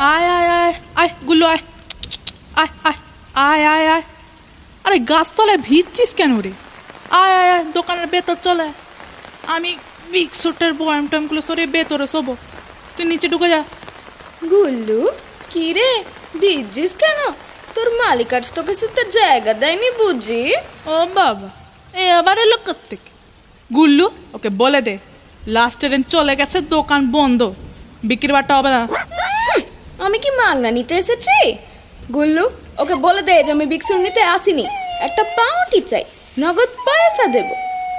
আয় আয় আয় আয় গুল্লু আয় আয় আয় আয় আয় আয়। আরে গাছতলায় ভিজছিস কেন রে? আয় আয় আয় দোকানের ভেতর চলে। আমি বিস্কুটের বয়াম টয়ামগুলো সরিয়ে ভেতরে শোবো, তুই নিচে ঢুকে যা। গুল্লু কি রে ভিজছিস কেন? তোর মালিক আজ তোকে শুতে জায়গা দেয়নি বুঝি? ও বাবা, এবার এলো কোত্থেকে? গুল্লু ওকে বলে দে লাস্ট ট্রেন চলে গেছে, দোকান বন্ধ, বিক্রি বাট্টা হবে না। আমি কি মাগনা নিতে এসেছি? গুল্লু ওকে বলে দে যে আমি বিস্কুট নিতে আসিনি, একটা পাউটি চাই, নগদ পয়সা দেব।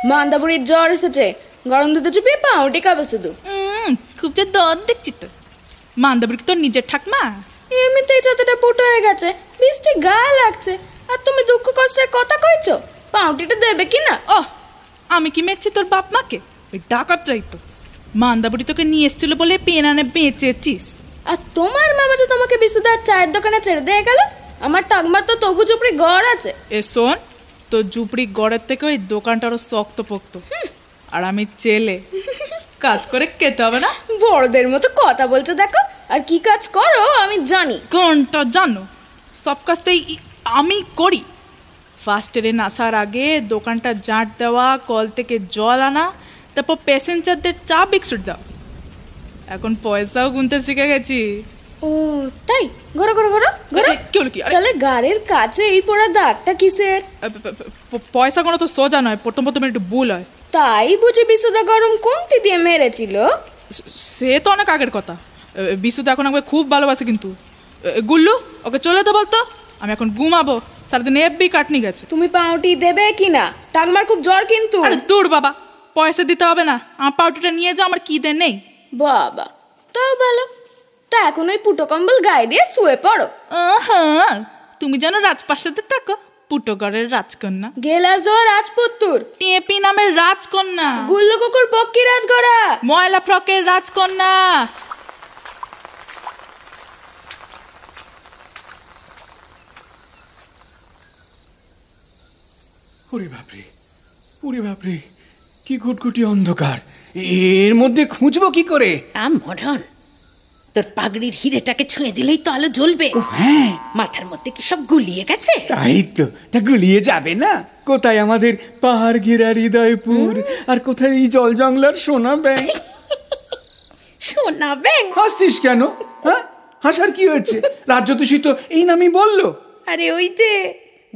মান্দাবুড়ির জ্বর এসেছে, গরম দুধে চুপিয়ে পাউটি খাবে শুধু। খুব যে দর দেখছি তো। মান্দাবুড়ি তোর নিজের ঠাকমা? এমনিতেই ছাতাটা ফুটো হয়ে গেছে, বৃষ্টি গায়ে লাগছে, আর তুমি দুঃখ কষ্টের কথা কইছো। পাউটিটা দেবে কি না? ও আমি কি মেরছি তোর বাপ মাকে? ওই ডাকাত যাই তো, মান্দাবুড়ি তোকে নিয়ে এসেছিল বলে পেন আনে বেঁচেছিস। আর তোমার মামা যে তোমাকে বিশুদার চায়ের দোকানে ছেড়ে দিয়ে গেল, আমার টাকমার তো তবু চুপড়ি ঘর আছে। এ শোন, তোর ঝুপড়ি গড়ের থেকে ওই দোকানটা আরো শক্ত পোক্ত, আর আমি চেলে কাজ করে খেতে হবে না? বড়দের মতো কথা বলছো দেখো, আর কি কাজ করো আমি জানি। কোনটা জানো? সব কাজটাই আমি করি। ফার্স্ট ট্রেন আসার আগে দোকানটা জাঁট দেওয়া, কল থেকে জল আনা, তারপর প্যাসেঞ্জারদের চা বিস্কুট দাও। এখন পয়সাও গুনতে শিখে গেছি। ও তাই? ঘোরো ঘোরো ঘোরো ঘোরো। কি হলো কি? তাহলে গাড়ির কাছে এই পোড়া দাগটা কিসের? পয়সা কোনো তো সোজা নয়, প্রথম প্রথম একটু ভুল হয়। তাই বুঝি বিশুদা গরম কোনটি দিয়ে মেরেছিল? সে তো অনেক আগের কথা। বিশুদা এখন আমাকে খুব ভালোবাসে কিন্তু। গুল্লু ওকে চলে তো বলতো, আমি এখন ঘুমাবো, সারাদিন এফবি কাটনি গেছে। তুমি পাউটি দেবে কিনা? টাকমার খুব জ্বর কিন্তু। আরে দূর বাবা, পয়সা দিতে হবে না, আমার পাউটিটা নিয়ে যা, আমার কি দে নেই। বাবা তাও ভালো, তা এখন ওই পুটো কম্বল গায়ে দিয়ে শুয়ে পড়ো। হ্যাঁ, তুমি যেন রাজপ্রাসাদে থাকো, পুটোগড়ের রাজকন্যা। গেলাস দেওয়া রাজপুত্তুর, টিএপি নামের রাজকন্যা, গুল্লু কুকুর পক্ষী রাজগড়া, ময়লা ফ্রকের রাজকন্যা। ওরে বাপরে, ওরে বাপরে, কি ঘুটঘুটি অন্ধকার, এর মধ্যে খুঁজবো কি করে? মরণ, তোর পাগড়ির হিরেটাকে ছুঁয়ে দিলেই তো আলো জ্বলবে। হ্যাঁ, মাথার মধ্যে কি সব গুলিয়ে গেছে? তাই তো, তা গুলিয়ে যাবে না? কোথায় আমাদের পাহাড় ঘেরা হৃদয়পুর, আর কোথায় এই জল জংলার সোনা ব্যাংক? সোনা ব্যাংক? হাসছিস কেন? হ্যাঁ, হাসার কি হয়েছে? রাজ্যদূষী তো এই নামই বললো। আরে ওই যে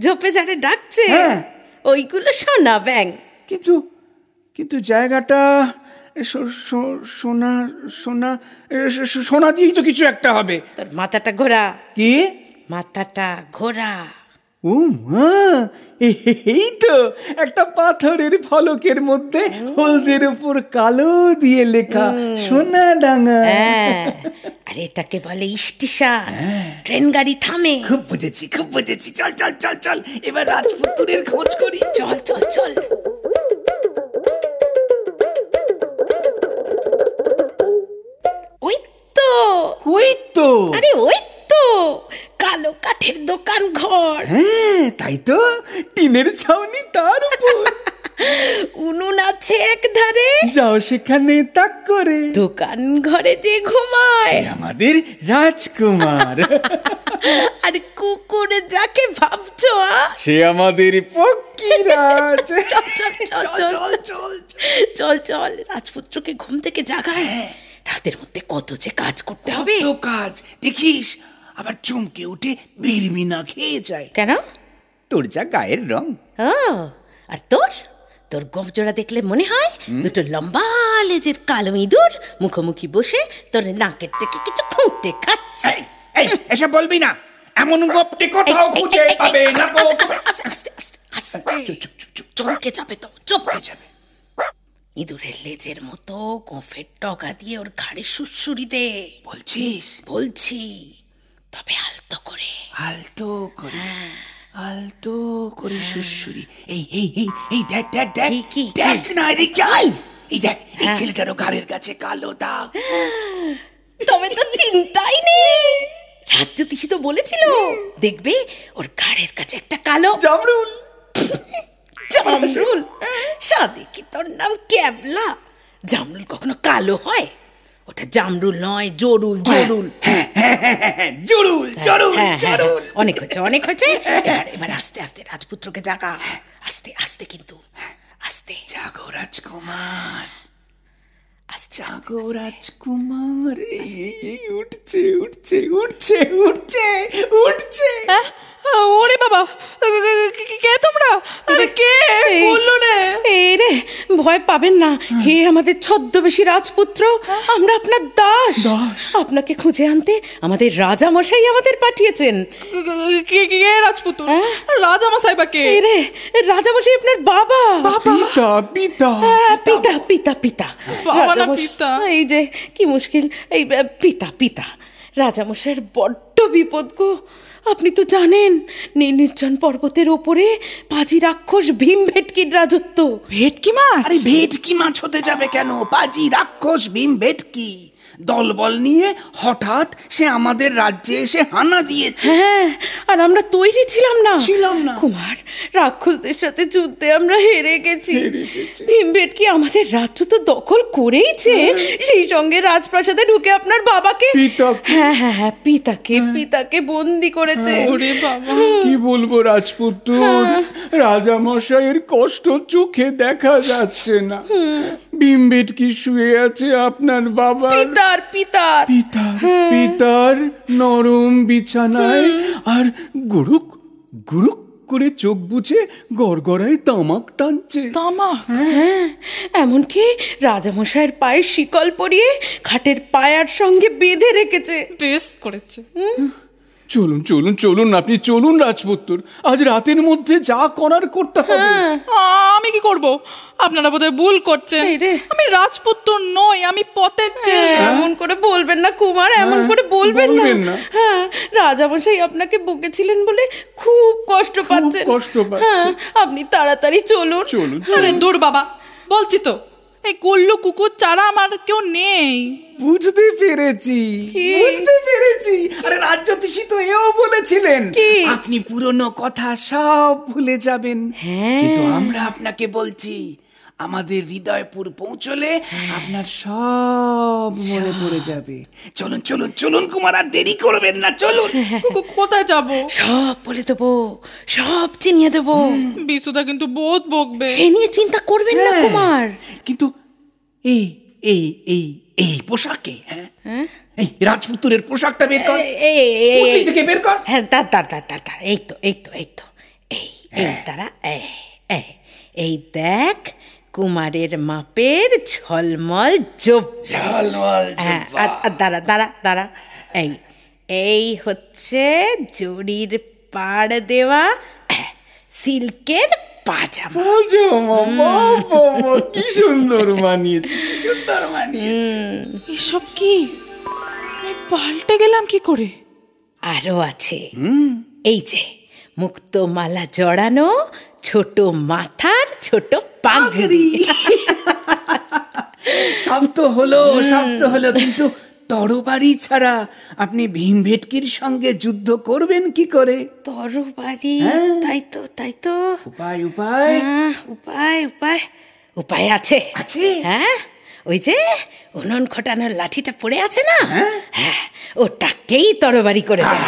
ঝোপে ঝাড়ে ডাকছে, হ্যাঁ, ওইগুলো সোনা ব্যাংক। কিন্তু কিন্তু জায়গাটা সোনা সোনা সোনা দিয়েই তো কিছু একটা হবে। তোর মাথাটা ঘোরা। কি? মাথাটা ঘোরা। ও মা, এই তো একটা পাথরের ফলকের মধ্যে হলদের উপর কালো দিয়ে লেখা সোনাডাঙ্গা। আরে এটাকে বলে স্টেশন, ট্রেন গাড়ি থামে। খুব বুঝেছি, খুব বুঝেছি। চল চল চল চল, এবার রাজপুত্রের খোঁজ করি। চল চল চল। ওই তো, ওই তো, আরে ওই তো কালো কাঠের দোকান ঘর। হ্যাঁ তাই তো, টিনের ছাউনি, তার উপর উনুন আছে এক ধারে। যাও সেখানে তাক করে, দোকান ঘরে যে ঘুমায় আমাদের রাজকুমার। আর কুকুরে যাকে ভাবছো সে আমাদের পক্ষীরাজ। চল চল চল চল চল চল চল, রাজপুত্রকে ঘুম থেকে জাগায়। রাতের মধ্যে কত যে কাজ করতে হবে। তো কাজ দেখিস, আবার চমকে উঠে বিড়মি না খেয়ে যায়। কেন? তোর যা গায়ের রং। ও, আর তোর তোর গোফজোড়া দেখলে মনে হয় দুটো লম্বা লেজের কালো ইঁদুর মুখোমুখি বসে তোর নাকের থেকে কিছু খুঁটে খাচ্ছে। এসব বলবি না, এমন গোপটে কোথাও খুঁজে পাবে না। চমকে যাবে তো, চমকে যাবে। ইঁদুরের লেজের মতো গোফের টগা দিয়ে ওর ঘাড়ে সুড়সুড়ি দে। বলছিস? বলছি, তবে আলতো করে, আলতো করে, আলতো করে সুড়সুড়ি। এই এই এই এই দেখ দেখ দেখ, দেখ না এদিকে আয়। এই দেখ, এই ছেলেটারও ঘাড়ের কাছে কালো দাগ। তবে তো চিন্তাই নেই, রাজ্যতীষী তো বলেছিল দেখবে ওর ঘাড়ের কাছে একটা কালো জামরুল। জামরুল? সাদে কি তোর নাম ক্যাবলা? জামরুল কখনো কালো হয়? ওটা জামরুল নয়, জরুল, জরুল। জরুল জরুল জরুল। অনেক হয়েছে, অনেক হয়েছে। এবার আস্তে আস্তে রাজপুত্রকে জাগা, আস্তে আস্তে, কিন্তু আস্তে। জাগো রাজকুমার, আস্তে জাগো রাজকুমার। এই উঠছে উঠছে উঠছে উঠছে উঠছে। ওরে বাবা, কে তোমরা? আরে কে বললো রে? এই রে, ভয় পাবেন না, হে আমাদের ছদ্মবেশী রাজপুত্র, আমরা আপনার দাস। আপনাকে খুঁজে আনতে আমাদের রাজা মশাই আমাদের পাঠিয়েছেন। কে রাজপুত্র? রাজা মশাই বা কে? এই রে, রাজা মশাই আপনার বাবা। পিতা পিতা পিতা পিতা পিতা। বাবা না পিতা? এই যে কি মুশকিল, এই পিতা পিতা। রাজা মশাইয়ের বড্ড বিপদ গো। আপনি তো জানেন, নির্জন পর্বতের ওপরে পাজি রাক্ষস ভীম ভেটকির রাজত্ব। ভেটকি মাছ? আরে ভেটকি মাছ হতে যাবে কেন? পাজি রাক্ষস ভীম ভেটকি দলবল নিয়ে হঠাৎ সে আমাদের রাজ্যে এসে হানা দিয়েছে। হ্যাঁ, আর আমরা তৈরি ছিলাম না। না কুমার, রাক্ষসদের সাথে যুদ্ধে আমরা হেরে গেছি। ভীম ভেটকি আমাদের রাজ্য তো দখল করেইছে, সেই সঙ্গে রাজপ্রাসাদে ঢুকে আপনার বাবাকে, হ্যাঁ হ্যাঁ হ্যাঁ, পিতাকে বন্দি করেছে। ওরে বাবা, কি বলবো রাজপুত্র, রাজা মশাইয়ের কষ্ট চোখে দেখা যাচ্ছে না। ভীম ভেটকি শুয়ে আছে আপনার বাবা পিতার নরম বিছানায়, আর গুরুক গুরুক করে চোখ বুঝে গড়গড়ায় তামাক টানছে। তামাক? হ্যাঁ, এমনকি রাজামশাইয়ের পায়ে শিকল পরিয়ে খাটের পায়ার সঙ্গে বেঁধে রেখেছে। বেশ করেছে। চলুন চলুন চলুন, আপনি চলুন রাজপুত্র, আজ রাতের মধ্যে যা করার করতে হবে। আমি কি করব? আপনারা বোধহয় ভুল করছেন। আমি রাজপুত্র নই, আমি পথের ছেলে। এমন করে বলবেন না কুমার, এমন করে বলবেন না। হ্যাঁ, রাজামশাই আপনাকে বকেছিলেন বলে খুব কষ্ট পাচ্ছেন। হ্যাঁ, আপনি তাড়াতাড়ি চলুন। আরে দূর বাবা, বলছি তো, এই কল্লু কুকুর ছাড়া আমার কেউ নেই। বুঝতে পেরেছি। আরে রাজ্যতীশী তো এও বলেছিলেন আপনি পুরনো কথা সব ভুলে যাবেন। কিন্তু আমরা আপনাকে বলছি, আমাদের হৃদয়পুর পৌঁছলে আপনার সব মনে পড়ে যাবে। চলুন চলুন চলুন কুমার, আর দেরি করবেন না, চলুন। কোথায় যাব? সব বলে দেবো, সব চিনিয়ে দেবো। বিশুদা কিন্তু বহুত বকবে। সে নিয়ে চিন্তা করবেন না কুমার। কিন্তু এই এই এই এই পোশাকে, হ্যাঁ, এই রাজপুত্রের পোশাকটা বের কর, পুটলি থেকে বের কর। হ্যাঁ, এই তো তারা, এই দেখ, কুমারের মাপের ঝলমল দাঁড়া, এই হচ্ছে জরির পাড় দেওয়া সিল্কের পাজামা। কি সুন্দর মানিয়েছে, এসব কি? আমি পাল্টে গেলাম কি করে? আরো আছে, এই যে মুক্তমালা জড়ানো ছোট মাথার ছোট পাগড়ি। সব তো হলো, কিন্তু তরবারি ছাড়া আপনি ভীম ভেটকির সঙ্গে যুদ্ধ করবেন কি করে? তরবারি? তাই তো উপায় আছে। হ্যাঁ, ওই যে উনুন খটানোর লাঠিটা পড়ে আছে না, হ্যাঁ, ওটাকেই তরবারি করে দেয়।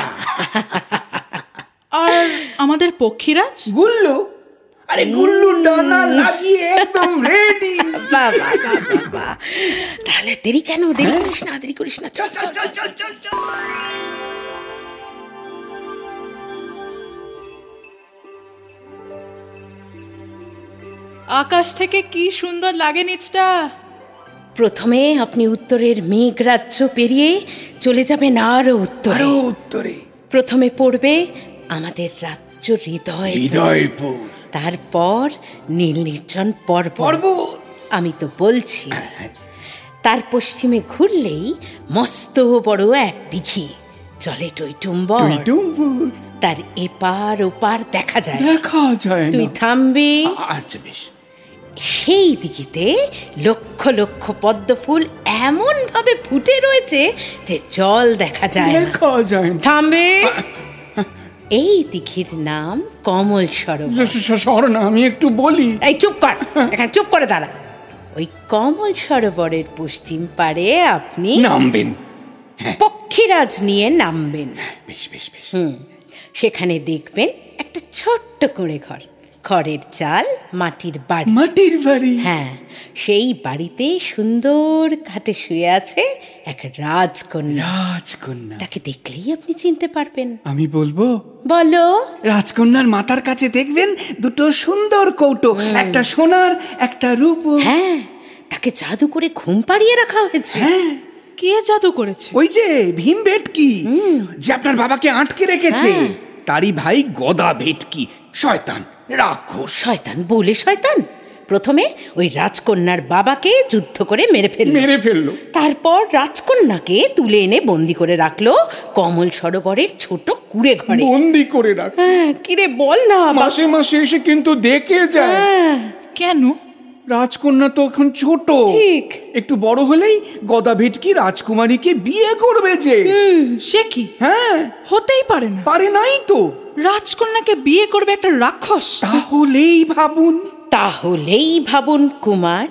আর আমাদের পক্ষীরাজ গুল্লু, আরে গুল্লু ডানা লাগিয়ে একদম রেডি। বাবা, তাহলে দেরি কেন? দেরি করিস না, চল। আকাশ থেকে কি সুন্দর লাগে নিচটা। প্রথমে আপনি উত্তরের মেঘরাজ্য পেরিয়ে চলে যাবেন আরো উত্তরে। প্রথমে পড়বে আমাদের রাজ্য হৃদয়পুর, তারপর নীল নির্জন পর্বত। আমি তো বলছি, তার পশ্চিমে ঘুরলেই মস্ত বড় এক দিঘি, চলে টইটুম্বর। তার এপার ওপার দেখা যায়। তুই থামবি। আচ্ছা বেশ। সেই দিঘিতে লক্ষ লক্ষ পদ্ম ফুল এমন ভাবে ফুটে রয়েছে যে জল দেখা যায় না। থামবে। এই দিঘির নাম কমল সরোবর। না, আমি একটু বলি। এই চুপ কর, এখানে চুপ করে দাঁড়া। ওই কমল সরোবরের পশ্চিম পাড়ে আপনি নামবেন। পক্ষীরাজ নিয়ে নামবেন। বেশ বেশ বেশ। সেখানে দেখবেন একটা ছোট্ট কুঁড়ে ঘর, খড়ের চাল, মাটির বাড়ি। মাটির বাড়ি? হ্যাঁ, সেই বাড়িতে সুন্দর খাটে শুয়ে আছে এক রাজকন্যা। রাজকন্যা? তাকে দেখলেই আপনি চিনতে পারবেন। আমি বলবো? বলো। রাজকন্যার মাথার কাছে দেখবেন দুটো সুন্দর কৌটো, একটা সোনার, একটা রূপো। হ্যাঁ, তাকে জাদু করে ঘুম পাড়িয়ে রাখা হয়েছে। হ্যাঁ। কে জাদু করেছে? ওই যে ভীম ভেটকি, যে আপনার বাবাকে আটকে রেখেছে, তারই ভাই গদা ভেটকি। শয়তান, রাক্ষস। শয়তান বলে শয়তান প্রথমে ওই রাজকন্যার বাবাকে যুদ্ধ করে মেরে ফেললো। তারপর রাজকন্যাকে তুলে এনে বন্দি করে রাখলো কমল সরোবরের ছোট কুঁড়ে ঘরে। বন্দি করে রাখ? হ্যাঁ, কিরে বল না। মাসে মাসে এসে কিন্তু দেখে যায়। কেন? রাজকন্যা তো এখন ছোট, ঠিক। একটু বড় হলেই গদা ভেটকি রাজকুমারীকে বিয়ে করবে যে। সে কি? হ্যাঁ, হতেই পারে না। পারে নাই তো। রাজকন্যাকে বিয়ে করবে একটা রাক্ষস? তাহলেই ভাবুন কুমার।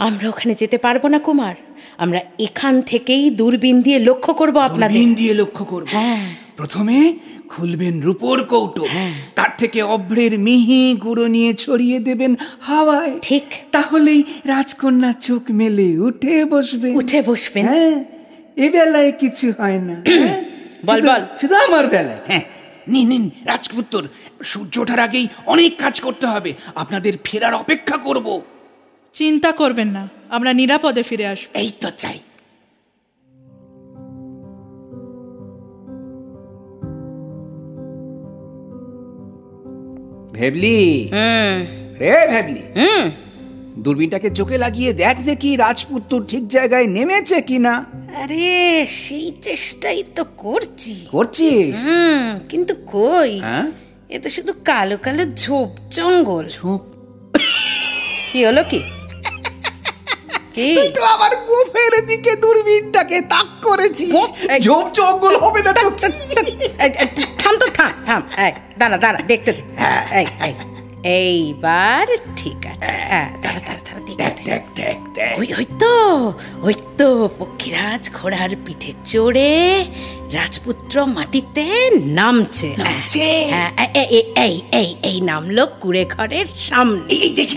আমরা ওখানে যেতে পারবো না কুমার, আমরা এখান থেকেই দূরবীন দিয়ে লক্ষ্য করব আপনাদের। দূরবীন দিয়ে লক্ষ্য করব। হ্যাঁ। প্রথমে খুলবেন রূপোর কৌটো, তার থেকে অভ্রের মিহি গুঁড়ো নিয়ে ছড়িয়ে দেবেন হাওয়ায়। ঠিক। তাহলেই রাজকন্যা চোখ মেলে উঠে বসবেন। হ্যাঁ, এ বেলায় কিছু হয় না। বল। শুধু আমার বেলায়। হ্যাঁ, নিন রাজপুত্র, সূর্য ওঠার আগেই অনেক কাজ করতে হবে। আপনাদের ফেরার অপেক্ষা করব। চিন্তা করবেন না, আমরা নিরাপদে ফিরে আসবো। এই তো চাই। ভেবলি রে, ভেবলি, দূরবীনটাকে চোখে লাগিয়ে দেখ দেখি রাজপুত্র ঠিক জায়গায় নেমেছে কিনা। আরে সেই চেষ্টাই তো করছিস? কিন্তু কই, এ তো শুধু কালো কালো ঝোপ জঙ্গল। কি হলো? কি তুই তো আমার গোফের দিকে দূরবীনটাকে তাক করেছিস। ঝোপ জঙ্গল হবে না তো? থাম। দাঁড়া দেখতে দে। এইবার ঠিক আছে। ওই তো পক্ষীরাজ ঘোড়ার পিঠে চড়ে রাজপুত্র মাটিতে নামছে। এই নামলো কুঁড়ে ঘরের সামনে। দেখি।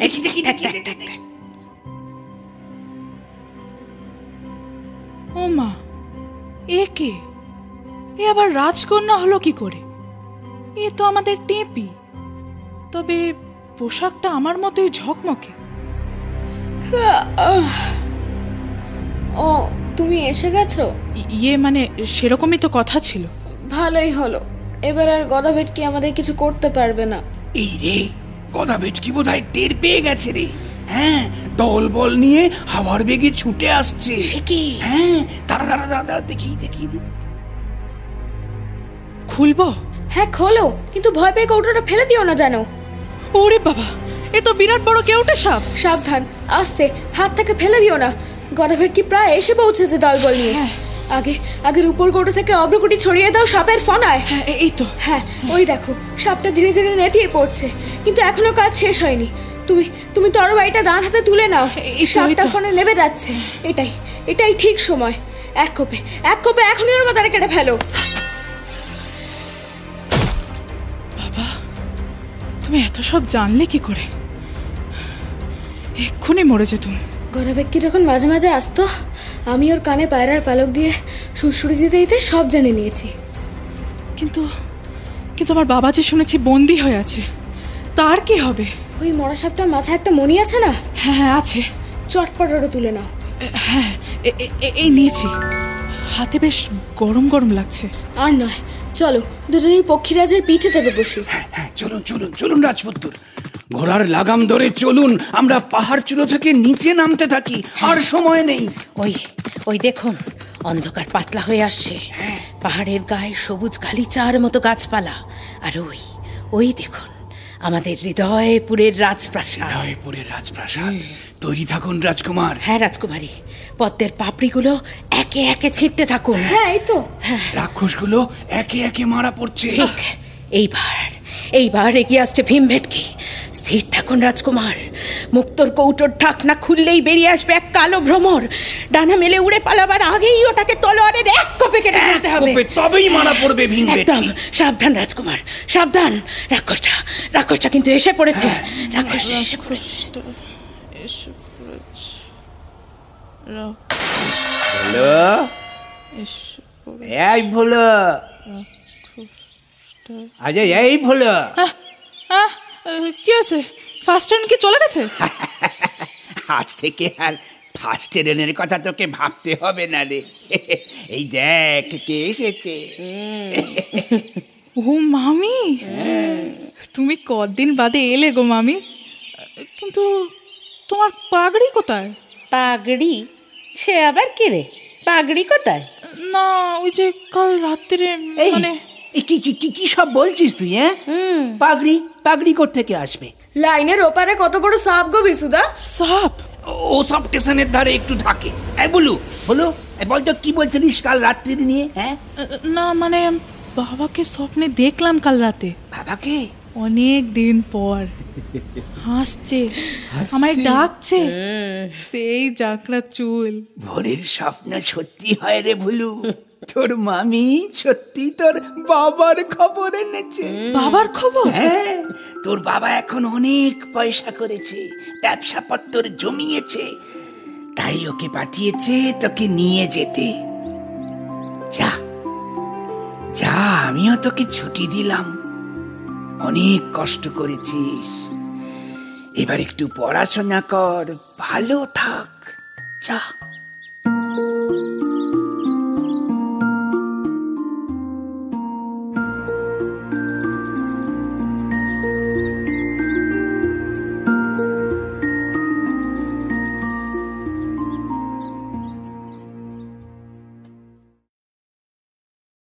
ও মা, এ কে? এ আবার রাজকন্যা হলো কি করে? এ তো আমাদের টেপি, তবে পোশাকটা আমার মতোই ঝকমকে। ও, তুমি এসে গেছো? ইয়ে মানে সেরকমই তো কথা ছিল। ভালোই হলো, এবার আর গদা ভেটকি আমাদের কিছু করতে পারবে না। এই রে, গদা ভেটকি বোধহয় টের পেয়ে গেছে রে। হ্যাঁ, দল বল নিয়ে হাওয়ার বেগে ছুটে আসছে। হ্যাঁ, দাঁড়া দেখি। খুলবো? হ্যাঁ খোলো, কিন্তু ভয় পেয়ে কৌটোটা ফেলে দিও না যেন। ওরে বাবা, এ তো বিরাট বড় কেউটে সাপ। সাবধান, আস্তে, হাত থেকে ফেলে দিও না। গদা ভেটকি প্রায় এসে পৌঁছেছে দলবল নিয়ে। আগের উপর কৌটো থেকে অগ্রকুটি ছড়িয়ে দাও সাপের ফনায়। এই তো। হ্যাঁ, ওই দেখো সাপটা ধীরে ধীরে নেতিয়ে পড়ছে, কিন্তু এখনো কাজ শেষ হয়নি। তুমি তরবারিটা ডান হাতে তুলে নাও। সাপটা ফনে নেবে যাচ্ছে। এটাই ঠিক সময়। এক কোপে এখনই ওর মাথাটা কেটে ফেলো। বাবা, তুমি এত সব জানলে কি করে? এক্ষুনি মরে যেতুম। গদা ভেটকি যখন মাঝে মাঝে আসতো, আমি ওর কানে পায়রার পালক দিয়ে সুরসুরি দিতে সব জেনে নিয়েছি। কিন্তু আমার বাবা যে শুনেছি বন্দি হয়ে আছে, তার কি হবে? ওই মরা সাপটার মাথায় একটা মণি আছে না? হ্যাঁ আছে। চটপট ওটা তুলে নাও। হ্যাঁ, এই নিয়েছি। হাতে বেশ গরম লাগছে। আর নয়, চলো দুজনেই পক্ষীরাজের পিঠে চেপে বসি। হ্যাঁ, চলুন রাজপুত্র, ঘোড়ার লাগাম ধরে চলুন। আমরা পাহাড় চূড়ো থেকে নিচে নামতে থাকি, আর সময় নেই। ওই দেখুন, অন্ধকার পাতলা হয়ে আসছে। পাহাড়ের গায়ে সবুজ গালিচার মতো গাছপালা। আর ওই দেখুন আমাদের হৃদয়পুরের রাজপ্রাসাদ। তৈরি থাকুন রাজকুমার। হ্যাঁ রাজকুমারী, পদ্মের পাপড়িগুলো একে একে ছিঁড়তে থাকুন। হ্যাঁ, এই তো। রাক্ষসগুলো একে একে মারা পড়ছে। ঠিক। এইবার এগিয়ে আসছে ভীম ভেটকি। স্থির থাকুন রাজকুমার। মুক্তোর কৌটোর ঢাকনা খুললেই বেরিয়ে আসবে এক কালো ভ্রমর। ডানা মেলে উড়ে পালাবার আগেই ওটাকে তলোয়ারের এক কোপে কেটে ফেলতে হবে। তবেই মারা পড়বে ভীমবেটকি। একদম সাবধান রাজকুমার, সাবধান। রাক্ষসটা কিন্তু এসে পড়েছে। রাক্ষসটা এসে পড়েছে। এই ভোলো, আরে এই ভোলো, কি আছে? ফার্স্ট ট্রেন কি চলে গেছে? আজ থেকে আর ফার্স্ট ট্রেনের কথা তোকে ভাবতে হবে না রে। এই দেখ কে এসেছে। ও মামি, তুমি কদিন বাদে এলে গো মামি। কিন্তু তোমার পাগড়ি কোথায়? পাগড়ি? সে আবার কি রে? পাগড়ি কোথায়? না, ওই যে কাল রাত্রে মানে কি সব বলছিস তুই? পাগড়ি কোত্থেকে আসবে? লাইনের ওপারে কত বড় সাপ গো বিশুদা। সাপ? ও সব স্টেশনের ধারে একটু থাকে। বলো বলতো কি বলছিলিস কাল রাত্রি নিয়ে? না মানে বাবাকে স্বপ্নে দেখলাম কাল রাতে। বাবাকে? অনেক দিন পর। হাসছে, আমায় ডাকছে, সেই জাকড়া চুল। ভোরের স্বপ্ন সত্যি হয় রে ভুলু। তোর মামি সত্যি তোর বাবার খবর এনেছে। বাবার খবর? হ্যাঁ, তোর বাবা এখন অনেক পয়সা করেছে, ব্যবসা পত্র জমিয়েছে, তাই ওকে পাঠিয়েছে তোকে নিয়ে যেতে। যা, আমিও তোকে ছুটি দিলাম। অনেক কষ্ট করেছিস, এবার একটু পড়াশোনা কর, ভালো থাক, যা।